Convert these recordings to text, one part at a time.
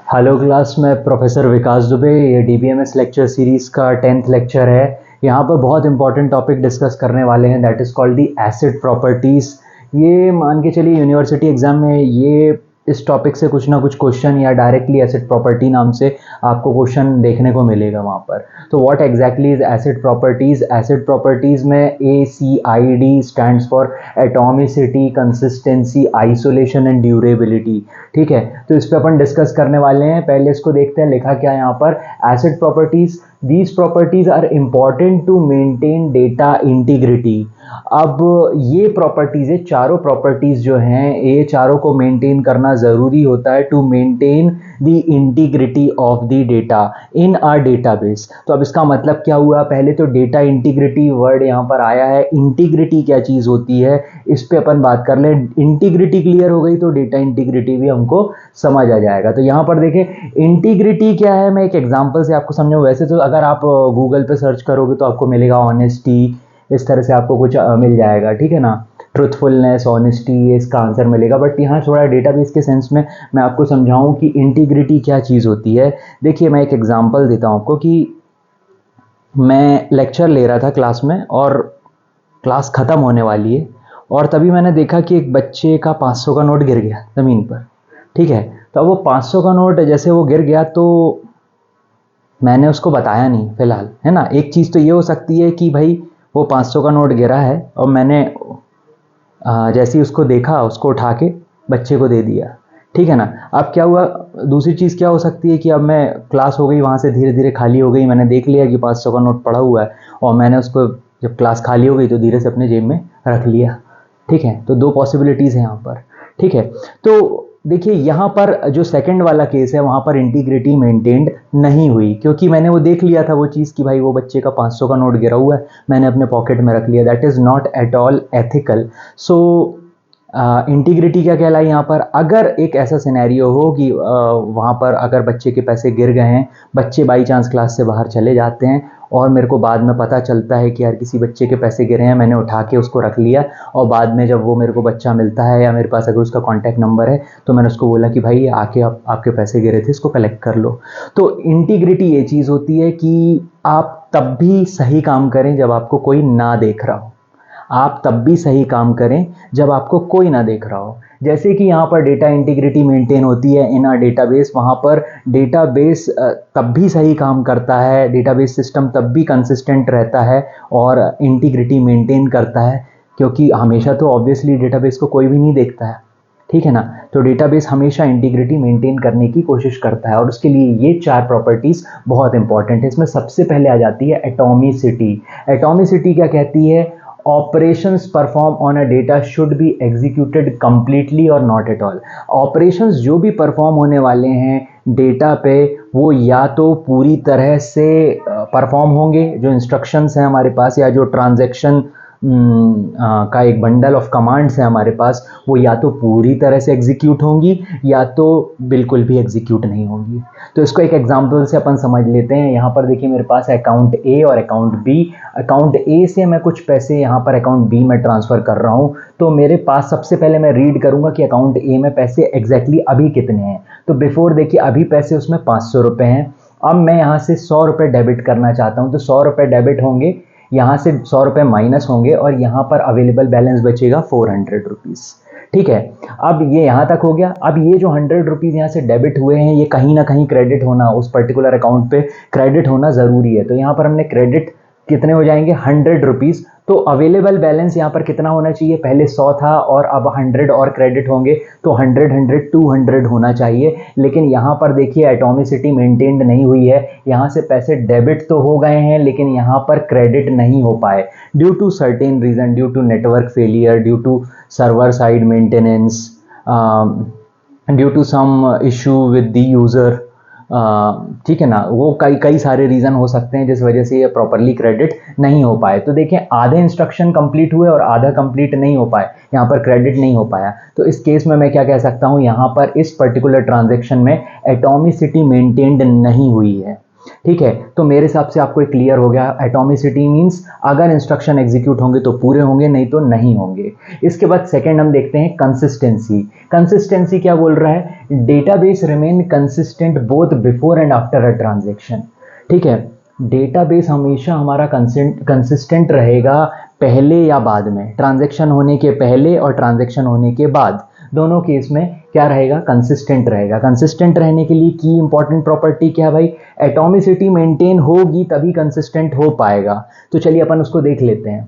Hello class, मैं professor विकास दुबे। ये DBMS lecture series का 10th लेक्चर है। यहाँ पर बहुत इंपॉर्टेंट टॉपिक डिस्कस करने वाले हैं, that is called the acid properties. ये मान के चलिए यूनिवर्सिटी एग्ज़ाम में ये इस टॉपिक से कुछ ना कुछ क्वेश्चन या डायरेक्टली एसिड प्रॉपर्टी नाम से आपको क्वेश्चन देखने को मिलेगा वहाँ पर। तो what exactly is acid properties? Acid properties में ACID stands for atomicity, consistency, isolation and durability. ठीक है, तो इस पे अपन डिस्कस करने वाले हैं। पहले इसको देखते हैं, लिखा क्या है यहाँ पर। Acid properties, these properties are important to maintain data integrity. अब ये प्रॉपर्टीज है, चारों प्रॉपर्टीज जो हैं, ये चारों को मेंटेन करना ज़रूरी होता है to maintain the integrity of the data in our database. तो अब इसका मतलब क्या हुआ? पहले तो डेटा इंटीग्रिटी वर्ड यहाँ पर आया है। इंटीग्रिटी क्या चीज़ होती है, इस पे अपन बात कर लें। इंटीग्रिटी क्लियर हो गई तो डेटा इंटीग्रिटी भी हमको समझ आ जाएगा। तो यहाँ पर देखें इंटीग्रिटी क्या है, मैं एक एग्जांपल से आपको समझाऊं। वैसे तो अगर आप गूगल पे सर्च करोगे तो आपको मिलेगा ऑनेस्टी, इस तरह से आपको कुछ मिल जाएगा, ठीक है ना। ट्रुथफुलनेस, ऑनेस्टी, ये इसका आंसर मिलेगा। बट यहाँ थोड़ा डेटाबेस के सेंस में मैं आपको समझाऊं कि इंटीग्रिटी क्या चीज़ होती है। देखिए मैं एक एग्जांपल देता हूँ आपको कि मैं लेक्चर ले रहा था क्लास में और क्लास ख़त्म होने वाली है, और तभी मैंने देखा कि एक बच्चे का 500 का नोट गिर गया ज़मीन पर। ठीक है, तो अब वो 500 का नोट जैसे वो गिर गया तो मैंने उसको बताया नहीं फिलहाल, है ना। एक चीज़ तो ये हो सकती है कि भाई वो 500 का नोट गिरा है और मैंने जैसे ही उसको देखा उसको उठा के बच्चे को दे दिया, ठीक है ना। अब क्या हुआ, दूसरी चीज़ क्या हो सकती है कि अब मैं क्लास हो गई वहाँ से धीरे धीरे खाली हो गई, मैंने देख लिया कि 500 का नोट पड़ा हुआ है और मैंने उसको जब क्लास खाली हो गई तो धीरे से अपने जेब में रख लिया। ठीक है, तो दो पॉसिबिलिटीज़ हैं यहाँ पर। ठीक है, तो देखिए यहाँ पर जो सेकंड वाला केस है वहाँ पर इंटीग्रिटी मेंटेन्ड नहीं हुई, क्योंकि मैंने वो देख लिया था वो चीज़ कि भाई वो बच्चे का 500 का नोट गिरा हुआ है, मैंने अपने पॉकेट में रख लिया। That is not at all ethical. So integrity क्या कहलाई यहाँ पर? अगर एक ऐसा सिनेरियो हो कि वहाँ पर अगर बच्चे के पैसे गिर गए हैं, बच्चे बाई चांस क्लास से बाहर चले जाते हैं और मेरे को बाद में पता चलता है कि यार किसी बच्चे के पैसे गिरे हैं, मैंने उठा के उसको रख लिया, और बाद में जब वो मेरे को बच्चा मिलता है या मेरे पास अगर उसका कॉन्टैक्ट नंबर है तो मैंने उसको बोला कि भाई आके आपके पैसे गिरे थे, इसको कलेक्ट कर लो। तो इंटीग्रिटी ये चीज़ होती है कि आप तब भी सही काम करें जब आपको कोई ना देख रहा हो। आप तब भी सही काम करें जब आपको कोई ना देख रहा हो। जैसे कि यहाँ पर डेटा इंटीग्रिटी मेंटेन होती है इन आर डेटाबेस, वहाँ पर डेटाबेस तब भी सही काम करता है, डेटाबेस सिस्टम तब भी कंसिस्टेंट रहता है और इंटीग्रिटी मेंटेन करता है, क्योंकि हमेशा तो ऑब्वियसली डेटाबेस को कोई भी नहीं देखता है, ठीक है ना। तो डेटाबेस हमेशा इंटीग्रिटी मेंटेन करने की कोशिश करता है और उसके लिए ये चार प्रॉपर्टीज़ बहुत इंपॉर्टेंट है। इसमें सबसे पहले आ जाती है एटॉमिसिटी। एटॉमिसिटी क्या कहती है? Operations perform on a data should be executed completely और नॉट एट ऑल। ऑपरेशंस जो भी परफॉर्म होने वाले हैं डेटा पे, वो या तो पूरी तरह से परफॉर्म होंगे, जो इंस्ट्रक्शंस हैं हमारे पास या जो ट्रांजैक्शन का एक बंडल ऑफ कमांड्स है हमारे पास, वो या तो पूरी तरह से एग्जीक्यूट होंगी या तो बिल्कुल भी एग्जीक्यूट नहीं होंगी। तो इसको एक एग्जांपल से अपन समझ लेते हैं। यहाँ पर देखिए मेरे पास अकाउंट ए और अकाउंट बी। अकाउंट ए से मैं कुछ पैसे यहाँ पर अकाउंट बी में ट्रांसफ़र कर रहा हूँ, तो मेरे पास सबसे पहले मैं रीड करूँगा कि अकाउंट ए में पैसे एग्जैक्टली अभी कितने हैं। तो बिफोर देखिए अभी पैसे उसमें 500 रुपये हैं। अब मैं यहाँ से 100 रुपये डेबिट करना चाहता हूँ, तो 100 रुपये डेबिट होंगे, यहाँ से 100 रुपये माइनस होंगे और यहाँ पर अवेलेबल बैलेंस बचेगा 400 रुपीज़। ठीक है, अब ये यहाँ तक हो गया। अब ये जो 100 रुपीज़ यहाँ से डेबिट हुए हैं, ये कहीं ना कहीं क्रेडिट होना, उस पर्टिकुलर अकाउंट पे क्रेडिट होना ज़रूरी है। तो यहाँ पर हमने क्रेडिट कितने हो जाएंगे? 100 रुपीज़। तो अवेलेबल बैलेंस यहाँ पर कितना होना चाहिए? पहले 100 था और अब 100 और क्रेडिट होंगे, तो 100 100 200 होना चाहिए। लेकिन यहाँ पर देखिए एटॉमिसिटी मेंटेन्ड नहीं हुई है। यहाँ से पैसे डेबिट तो हो गए हैं लेकिन यहाँ पर क्रेडिट नहीं हो पाए due to certain reason, due to network failure, due to server side maintenance, due to some issue with the user. ठीक है ना, वो कई सारे रीज़न हो सकते हैं जिस वजह से ये प्रॉपरली क्रेडिट नहीं हो पाए। तो देखें आधे इंस्ट्रक्शन कंप्लीट हुए और आधा कंप्लीट नहीं हो पाए, यहाँ पर क्रेडिट नहीं हो पाया। तो इस केस में मैं क्या कह सकता हूँ, यहाँ पर इस पर्टिकुलर ट्रांजैक्शन में एटॉमिसिटी मेंटेन्ड नहीं हुई है। ठीक है, तो मेरे हिसाब से आपको क्लियर हो गया। एटॉमिसिटी मींस अगर इंस्ट्रक्शन एग्जीक्यूट होंगे तो पूरे होंगे, नहीं तो नहीं होंगे। इसके बाद सेकंड हम देखते हैं कंसिस्टेंसी। कंसिस्टेंसी क्या बोल रहा है? Database remain consistent both before and after a transaction. ठीक है, डेटाबेस हमेशा हमारा कंसिस्टेंट रहेगा पहले या बाद में, ट्रांजैक्शन होने के पहले और ट्रांजैक्शन होने के बाद, दोनों केस में क्या रहेगा? कंसिस्टेंट रहेगा। कंसिस्टेंट रहने के लिए की इंपॉर्टेंट प्रॉपर्टी क्या है भाई? एटॉमिसिटी मेंटेन होगी तभी कंसिस्टेंट हो पाएगा। तो चलिए अपन उसको देख लेते हैं।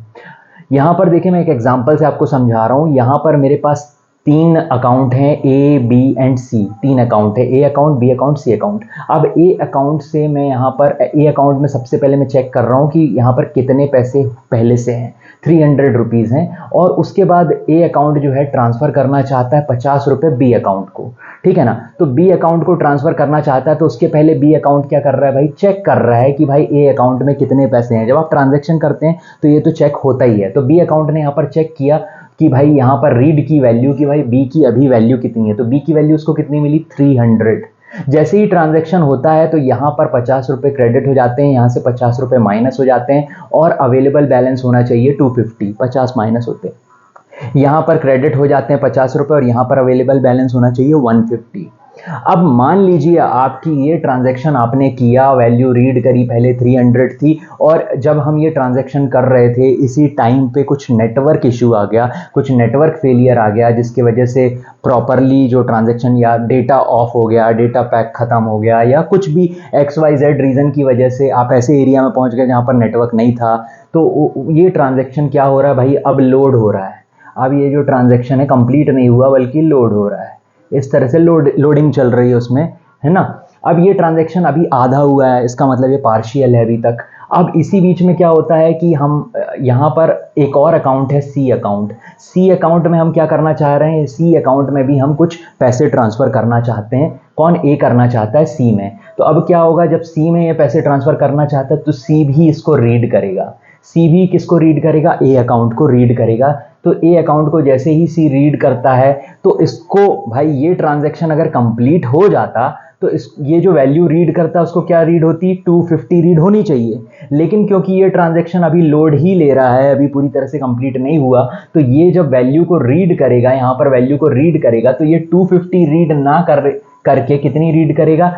यहां पर देखिए, मैं एक एग्जांपल से आपको समझा रहा हूं। यहां पर मेरे पास तीन अकाउंट हैं, ए बी एंड सी। तीन अकाउंट है, A account, B account, C account. अब ए अकाउंट से मैं यहाँ पर ए अकाउंट में सबसे पहले मैं चेक कर रहा हूँ कि यहाँ पर कितने पैसे पहले से हैं। 300 रुपीज़ हैं। और उसके बाद ए अकाउंट जो है ट्रांसफ़र करना चाहता है 50 रुपये बी अकाउंट को। ठीक है ना? तो बी अकाउंट को ट्रांसफ़र करना चाहता है, तो उसके पहले बी अकाउंट क्या कर रहा है भाई? चेक कर रहा है कि भाई ए अकाउंट में कितने पैसे हैं। जब आप ट्रांजेक्शन करते हैं तो ये तो चेक होता ही है। तो बी अकाउंट ने यहाँ पर चेक किया कि भाई यहाँ पर रीड की वैल्यू कि भाई बी की अभी वैल्यू कितनी है। तो बी की वैल्यू उसको कितनी मिली? 300। जैसे ही ट्रांजैक्शन होता है तो यहाँ पर 50 रुपये क्रेडिट हो जाते हैं, यहाँ से 50 रुपये माइनस हो जाते हैं और अवेलेबल बैलेंस होना चाहिए 250। 50 माइनस होते, यहाँ पर क्रेडिट हो जाते हैं 50 रुपये और यहाँ पर अवेलेबल बैलेंस होना चाहिए 150। अब मान लीजिए आपकी ये ट्रांजैक्शन आपने किया, वैल्यू रीड करी, पहले 300 थी, और जब हम ये ट्रांजैक्शन कर रहे थे इसी टाइम पे कुछ नेटवर्क इशू आ गया, कुछ नेटवर्क फेलियर आ गया, जिसकी वजह से प्रॉपरली जो ट्रांजैक्शन या डेटा ऑफ हो गया, डेटा पैक ख़त्म हो गया, या कुछ भी XYZ रीज़न की वजह से आप ऐसे एरिया में पहुंच गए जहाँ पर नेटवर्क नहीं था। तो ये ट्रांजैक्शन क्या हो रहा है भाई? अब लोड हो रहा है। अब ये जो ट्रांजैक्शन है कंप्लीट नहीं हुआ बल्कि लोड हो रहा है। इस तरह से लोडिंग चल रही है उसमें, है ना? अब ये ट्रांजैक्शन अभी आधा हुआ है, इसका मतलब ये पार्शियल है अभी तक। अब इसी बीच में क्या होता है कि हम यहाँ पर एक और अकाउंट है, सी अकाउंट। सी अकाउंट में हम क्या करना चाह रहे हैं? सी अकाउंट में भी हम कुछ पैसे ट्रांसफ़र करना चाहते हैं। कौन? ए करना चाहता है सी में। तो अब क्या होगा? जब सी में ये पैसे ट्रांसफ़र करना चाहता है तो सी भी इसको रीड करेगा। सी भी किसको रीड करेगा? ए अकाउंट को रीड करेगा। तो ए अकाउंट को जैसे ही सी रीड करता है तो इसको भाई ये ट्रांजैक्शन अगर कंप्लीट हो जाता तो ये जो वैल्यू रीड करता है उसको क्या रीड होती? 250 रीड होनी चाहिए। लेकिन क्योंकि ये ट्रांजैक्शन अभी लोड ही ले रहा है, अभी पूरी तरह से कंप्लीट नहीं हुआ, तो ये जब वैल्यू को रीड करेगा, यहाँ पर वैल्यू को रीड करेगा, तो ये 250 रीड ना करके कितनी रीड करेगा?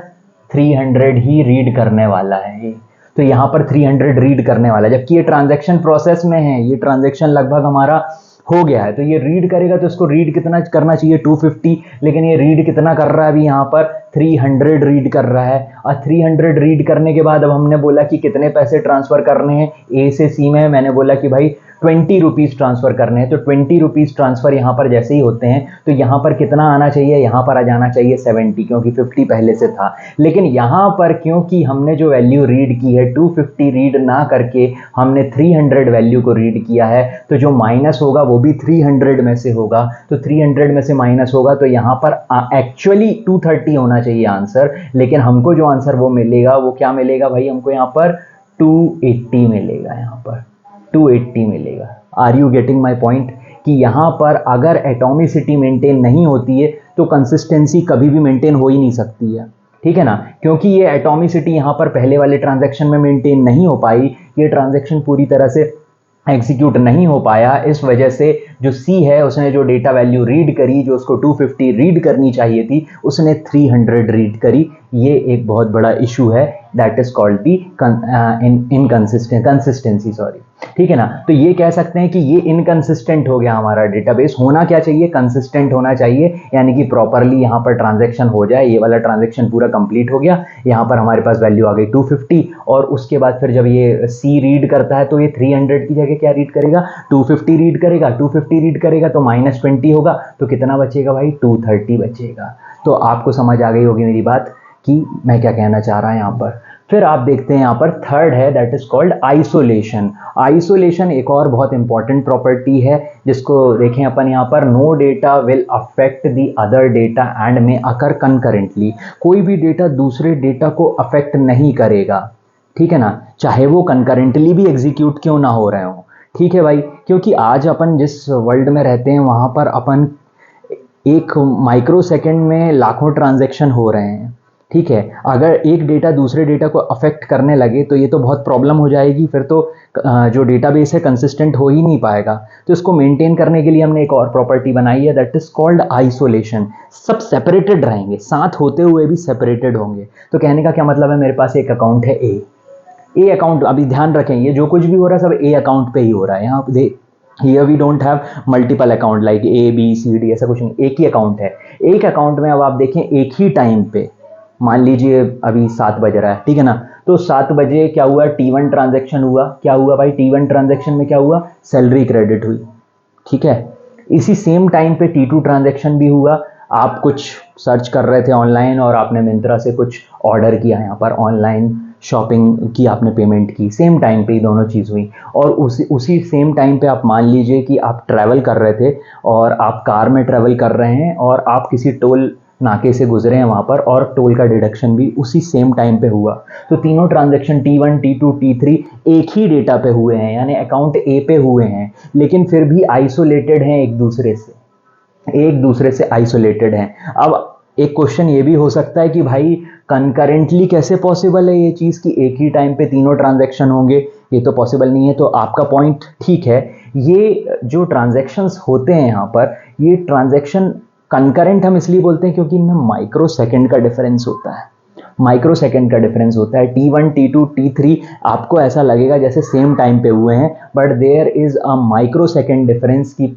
300 ही रीड करने वाला है। तो यहाँ पर 300 रीड करने वाला है, जबकि ये ट्रांजैक्शन प्रोसेस में है, ये ट्रांजैक्शन लगभग हमारा हो गया है। तो ये रीड करेगा तो इसको रीड कितना करना चाहिए? 250, लेकिन ये रीड कितना कर रहा है अभी? यहाँ पर 300 रीड कर रहा है। और 300 रीड करने के बाद अब हमने बोला कि कितने पैसे ट्रांसफ़र करने हैं ए से सी में। मैंने बोला कि भाई 20 रुपीज़ ट्रांसफ़र करने हैं। तो 20 रुपीज़ ट्रांसफ़र यहाँ पर जैसे ही होते हैं तो यहाँ पर कितना आना चाहिए? यहाँ पर आ जाना चाहिए 70, क्योंकि 50 पहले से था। लेकिन यहाँ पर क्योंकि हमने जो वैल्यू रीड की है 250 रीड ना करके हमने 300 वैल्यू को रीड किया है, तो जो माइनस होगा वो भी 300 में से होगा। तो 300 में से माइनस होगा तो यहाँ पर एक्चुअली 230 होना चाहिए आंसर, लेकिन हमको जो आंसर वो मिलेगा वो क्या मिलेगा भाई? हमको यहाँ पर 280 मिलेगा। यहाँ पर 280 मिलेगा। Are you getting my point? कि यहाँ पर अगर एटॉमिसिटी मेंटेन नहीं होती है तो कंसिस्टेंसी कभी भी मेंटेन हो ही नहीं सकती है। ठीक है ना? क्योंकि ये एटॉमिसिटी यहाँ पर पहले वाले ट्रांजैक्शन में मेंटेन नहीं हो पाई, ये ट्रांजैक्शन पूरी तरह से एग्जीक्यूट नहीं हो पाया। इस वजह से जो सी है उसने जो डेटा वैल्यू रीड करी, जो उसको 250 रीड करनी चाहिए थी, उसने 300 रीड करी। ये एक बहुत बड़ा इशू है, that is called the consistency, sorry. ठीक है ना? तो ये कह सकते हैं कि ये इनकंसिस्टेंट हो गया हमारा डेटाबेस। होना क्या चाहिए? कंसिस्टेंट होना चाहिए, यानी कि प्रॉपरली यहाँ पर ट्रांजैक्शन हो जाए। ये वाला ट्रांजैक्शन पूरा कंप्लीट हो गया, यहाँ पर हमारे पास वैल्यू आ गई 250, और उसके बाद फिर जब ये सी रीड करता है तो ये 300 की जगह क्या रीड करेगा? 250 रीड करेगा। 250 रीड करेगा तो -20 होगा, तो कितना बचेगा भाई? 230 बचेगा। तो आपको समझ आ गई होगी मेरी बात कि मैं क्या कहना चाह रहा हूँ यहाँ पर। फिर आप देखते हैं यहाँ पर थर्ड है, that is called isolation. Isolation एक और बहुत इंपॉर्टेंट प्रॉपर्टी है, जिसको देखें अपन यहाँ पर। No data will affect the other data and may occur concurrently. कोई भी डेटा दूसरे डेटा को अफेक्ट नहीं करेगा। ठीक है ना? चाहे वो कंकरेंटली भी एग्जीक्यूट क्यों ना हो रहे हो। ठीक है भाई? क्योंकि आज अपन जिस वर्ल्ड में रहते हैं वहाँ पर अपन एक माइक्रो सेकेंड में लाखों ट्रांजेक्शन हो रहे हैं। ठीक है। अगर एक डेटा दूसरे डेटा को अफेक्ट करने लगे तो ये तो बहुत प्रॉब्लम हो जाएगी, फिर तो जो डेटाबेस है कंसिस्टेंट हो ही नहीं पाएगा। तो इसको मेंटेन करने के लिए हमने एक और प्रॉपर्टी बनाई है, दैट इज कॉल्ड आइसोलेशन। सब सेपरेटेड रहेंगे, साथ होते हुए भी सेपरेटेड होंगे। तो कहने का क्या मतलब है, मेरे पास एक अकाउंट है ए अकाउंट, अभी ध्यान रखें ये जो कुछ भी हो रहा है सब ए अकाउंट पे ही हो रहा है। यहाँ पे here we don't have multiple account like ABCD, ऐसा कुछ नहीं, एक ही अकाउंट है। एक अकाउंट में अब आप देखें एक ही टाइम पे, मान लीजिए अभी 7 बज रहा है, ठीक है ना, तो 7 बजे क्या हुआ, T1 ट्रांजैक्शन हुआ। क्या हुआ भाई, T1 ट्रांजैक्शन में क्या हुआ, सैलरी क्रेडिट हुई, ठीक है। इसी सेम टाइम पे T2 ट्रांजैक्शन भी हुआ। आप कुछ सर्च कर रहे थे ऑनलाइन और आपने मिंत्रा से कुछ ऑर्डर किया, यहाँ पर ऑनलाइन शॉपिंग की, आपने पेमेंट की, सेम टाइम पे ही दोनों चीज़ हुई। और उसी सेम टाइम पे आप मान लीजिए कि आप ट्रैवल कर रहे थे और आप कार में ट्रैवल कर रहे हैं और आप किसी टोल नाके से गुजरे हैं वहाँ पर, और टोल का डिडक्शन भी उसी सेम टाइम पे हुआ। तो तीनों ट्रांजैक्शन T1, T2, T3 एक ही डेटा पे हुए हैं, यानी अकाउंट ए पे हुए हैं, लेकिन फिर भी आइसोलेटेड हैं, एक दूसरे से आइसोलेटेड हैं। अब एक क्वेश्चन ये भी हो सकता है कि भाई कंकरेंटली कैसे पॉसिबल है ये चीज़ कि एक ही टाइम पे तीनों ट्रांजैक्शन होंगे, ये तो पॉसिबल नहीं है। तो आपका पॉइंट ठीक है, ये जो ट्रांजैक्शंस होते हैं यहाँ पर, ये ट्रांजैक्शन कंकरेंट हम इसलिए बोलते हैं क्योंकि इनमें माइक्रो सेकेंड का डिफरेंस होता है। माइक्रो सेकेंड का डिफरेंस होता है। T1, T2, T3 आपको ऐसा लगेगा जैसे सेम टाइम पे हुए हैं, but there is a microsecond difference की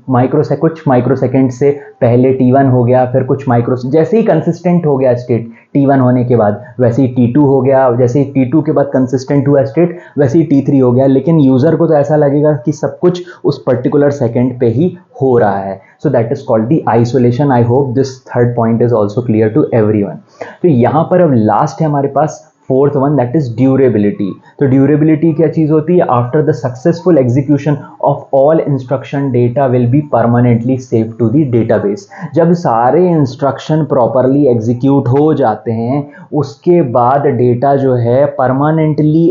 कुछ माइक्रो सेकेंड से पहले T1 हो गया, फिर कुछ माइक्रो, जैसे ही कंसिस्टेंट हो गया स्टेट T1 होने के बाद, वैसे ही T2 हो गया, जैसे ही T2 के बाद कंसिस्टेंट हुआ स्टेट, वैसे ही T3 हो गया। लेकिन यूज़र को तो ऐसा लगेगा कि सब कुछ उस पर्टिकुलर सेकेंड पे ही हो रहा है। So that is called the isolation. I hope this third point is also clear to everyone. तो यहाँ पर अब लास्ट है हमारे पास fourth one, that is durability. तो ड्यूरेबिलिटी क्या चीज़ होती है, after the successful execution of all instruction data will be permanently save to the database. जब सारे इंस्ट्रक्शन प्रॉपरली एग्जीक्यूट हो जाते हैं उसके बाद डेटा जो है परमानेंटली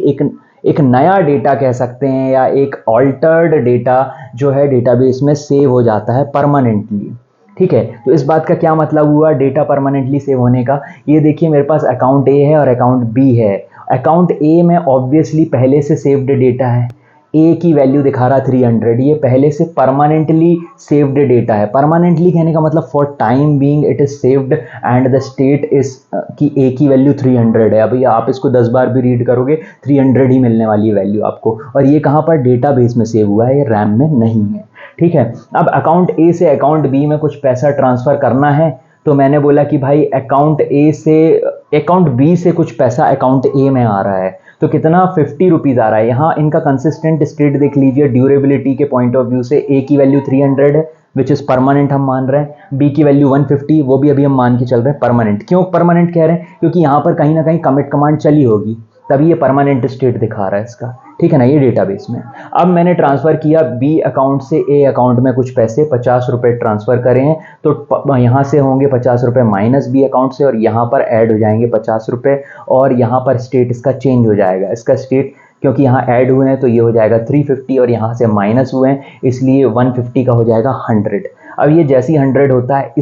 एक नया डेटा कह सकते हैं, या एक ऑल्टर्ड डेटा जो है डेटाबेस में सेव हो जाता है परमानेंटली, ठीक है। तो इस बात का क्या मतलब हुआ डेटा परमानेंटली सेव होने का, ये देखिए मेरे पास अकाउंट ए है और अकाउंट बी है। अकाउंट ए में ऑब्वियसली पहले से सेव्ड डेटा है, ए की वैल्यू दिखा रहा 300, ये पहले से परमानेंटली सेव्ड डेटा है। परमानेंटली कहने का मतलब for time being it is saved and the state is कि ए की वैल्यू 300 है। अभी आप इसको 10 बार भी रीड करोगे 300 ही मिलने वाली है वैल्यू आपको, और ये कहाँ पर, डेटाबेस में सेव हुआ है, ये रैम में नहीं है, ठीक है। अब अकाउंट ए से अकाउंट बी में कुछ पैसा ट्रांसफ़र करना है, तो मैंने बोला कि भाई अकाउंट बी से कुछ पैसा अकाउंट ए में आ रहा है, तो कितना 50 रुपीज़ आ रहा है। यहाँ इनका कंसिस्टेंट स्टेट देख लीजिए, ड्यूरेबिलिटी के पॉइंट ऑफ व्यू से ए की वैल्यू 300 है विच इज़ परमानेंट हम मान रहे हैं, बी की वैल्यू 150, वो भी अभी हम मान के चल रहे हैं परमानेंट। क्यों परमानेंट कह रहे हैं, क्योंकि यहाँ पर कहीं ना कहीं कमिट कमांड चली होगी, तभी ये परमानेंट स्टेट दिखा रहा है इसका, ठीक है ना, ये डेटाबेस में। अब मैंने ट्रांसफ़र किया बी अकाउंट से ए अकाउंट में कुछ पैसे 50 रुपये ट्रांसफ़र करे हैं, तो यहाँ से होंगे 50 रुपये माइनस बी अकाउंट से, और यहाँ पर ऐड हो जाएंगे 50 रुपये, और यहाँ पर स्टेट इसका चेंज हो जाएगा। इसका स्टेट क्योंकि यहाँ ऐड हुए हैं तो ये हो जाएगा 350, और यहाँ से माइनस हुए हैं इसलिए 150 का हो जाएगा 100। अब ये जैसी 100 होता है,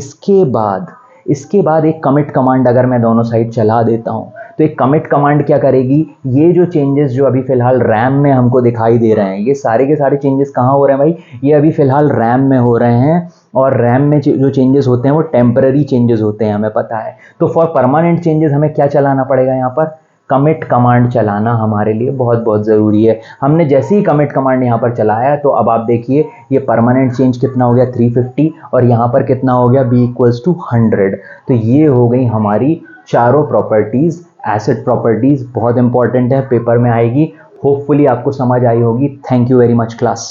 इसके बाद एक कमिट कमांड अगर मैं दोनों साइड चला देता हूँ, तो एक कमिट कमांड क्या करेगी, ये जो चेंजेस जो अभी फ़िलहाल रैम में हमको दिखाई दे रहे हैं, ये सारे के सारे चेंजेस कहाँ हो रहे हैं भाई, ये अभी फ़िलहाल रैम में हो रहे हैं, और रैम में जो चेंजेस होते हैं वो टेम्पररी चेंजेस होते हैं, हमें पता है। तो फॉर परमानेंट चेंजेस हमें क्या चलाना पड़ेगा, यहाँ पर कमिट कमांड चलाना हमारे लिए बहुत बहुत ज़रूरी है। हमने जैसे ही कमिट कमांड यहाँ पर चलाया, तो अब आप देखिए ये परमानेंट चेंज कितना हो गया 350, और यहाँ पर कितना हो गया b = 100। तो ये हो गई हमारी चारों प्रॉपर्टीज़, एसिड प्रॉपर्टीज़, बहुत इंपॉर्टेंट है, पेपर में आएगी। होपफुली आपको समझ आई होगी। Thank you very much class.